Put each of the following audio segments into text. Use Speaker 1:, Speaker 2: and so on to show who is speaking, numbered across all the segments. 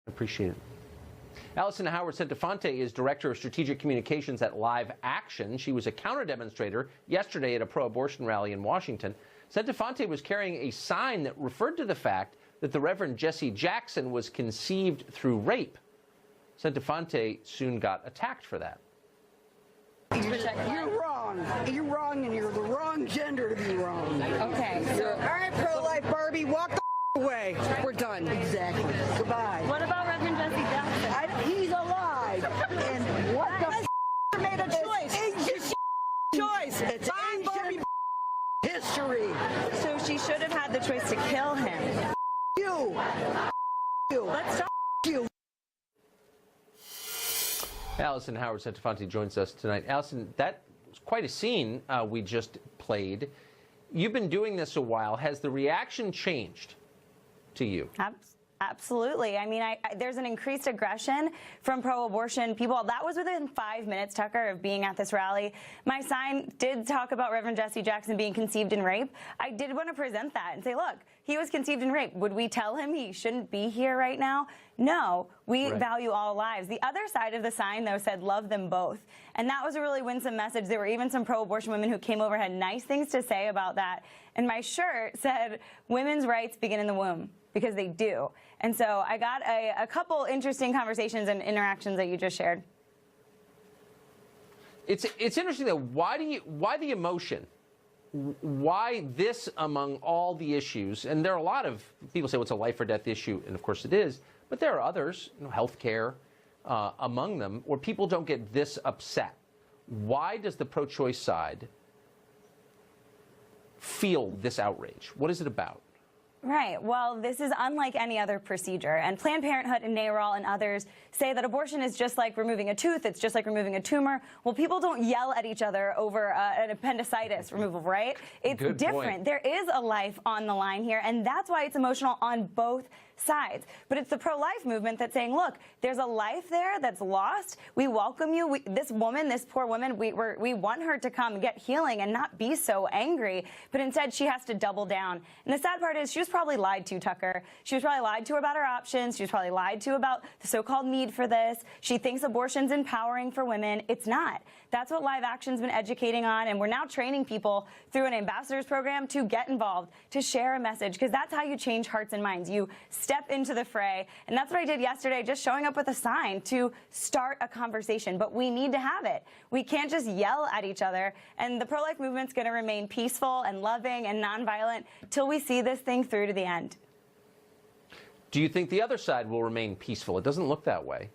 Speaker 1: Appreciate it. Allison Howard Centofonte is Director of Strategic Communications at Live Action. She was a counter-demonstrator yesterday at a pro-abortion rally in Washington. Centofonte was carrying a sign that referred to the fact that the Reverend Jesse Jackson was conceived through rape. Centofonte soon got attacked for that.
Speaker 2: You're wrong. You're wrong, and you're the wrong gender to be wrong.
Speaker 3: Okay.
Speaker 2: So, all right, pro-life Barbie, walk the away. We're done. Exactly. Goodbye.
Speaker 3: What about Reverend Jesse Jackson?
Speaker 2: He's alive. And what the made a choice? It's choice. It's ancient history.
Speaker 3: So she should have had the choice to kill him.
Speaker 2: You.
Speaker 3: Let's stop.
Speaker 2: You.
Speaker 1: Allison Howard Centofonte joins us tonight. Allison, that was quite a scene we just played. You've been doing this a while. Has the reaction changed to you?
Speaker 3: Absolutely. I mean, there's an increased aggression from pro-abortion people. That was within 5 minutes, Tucker, of being at this rally. My sign did talk about Reverend Jesse Jackson being conceived in rape. I did want to present that and say, look, he was conceived in rape. Would we tell him he shouldn't be here right now? No, we value all lives. The other side of the sign, though, said love them both. And that was a really winsome message. There were even some pro-abortion women who came over, had nice things to say about that. And my shirt said, women's rights begin in the womb, because they do. And so I got a couple interesting conversations and interactions that you just shared.
Speaker 1: It's interesting, though. Why the emotion? Why this among all the issues? And there are a lot of people say, well, it's a life or death issue, and of course it is. But there are others, healthcare among them, where people don't get this upset. Why does the pro-choice side feel this outrage? What is it about?
Speaker 3: Right. Well, this is unlike any other procedure. And Planned Parenthood and NARAL and others say that abortion is just like removing a tooth. It's just like removing a tumor. Well, people don't yell at each other over an appendicitis removal, right? It's different. There is a life on the line here, and that's why it's emotional on both sides. But it's the pro-life movement that's saying, look, there's a life there that's lost. We welcome you. This woman, this poor woman, we want her to come and get healing and not be so angry. But instead, she has to double down. And the sad part is she was probably lied to, Tucker. She was probably lied to about her options. She was probably lied to about the so-called need for this. She thinks abortion's empowering for women. It's not. That's what Live Action's been educating on, and we're now training people through an ambassadors program to get involved, to share a message, because that's how you change hearts and minds. You step into the fray, and that's what I did yesterday, just showing up with a sign to start a conversation. But we need to have it. We can't just yell at each other, and the pro-life movement's going to remain peaceful and loving and nonviolent till we see this thing through to the end.
Speaker 1: Do you think the other side will remain peaceful? It doesn't look that way.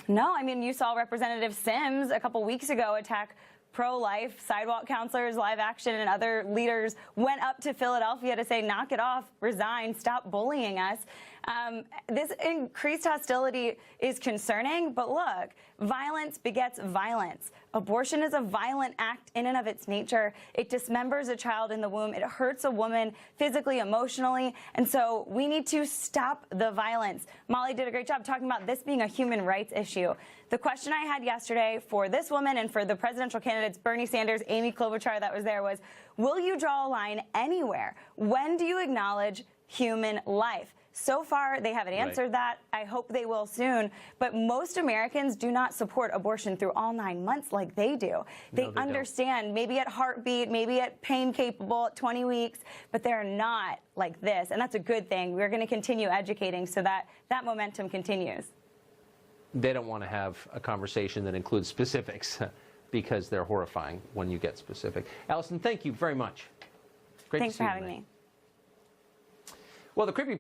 Speaker 3: No, I mean, you saw Representative Sims a couple weeks ago attack pro-life sidewalk counselors. Live Action and other leaders went up to Philadelphia to say, knock it off, resign, stop bullying us. This increased hostility is concerning, but look, violence begets violence. Abortion is a violent act in and of its nature. It dismembers a child in the womb. It hurts a woman physically, emotionally, and so we need to stop the violence. Molly did a great job talking about this being a human rights issue. The question I had yesterday for this woman and for the presidential candidates, Bernie Sanders, Amy Klobuchar, that was there, was, will you draw a line anywhere? When do you acknowledge human life? So far, they haven't answered that. I hope they will soon. But most Americans do not support abortion through all 9 months like they do. They understand, maybe at heartbeat, maybe at pain capable at 20 weeks, but they're not like this. And that's a good thing. We're going to continue educating so that that momentum continues.
Speaker 1: They don't want to have a conversation that includes specifics because they're horrifying when you get specific. Allison, thank you very much. Great
Speaker 3: Thanks
Speaker 1: to see
Speaker 3: for having
Speaker 1: you
Speaker 3: me.
Speaker 1: Well, the creepy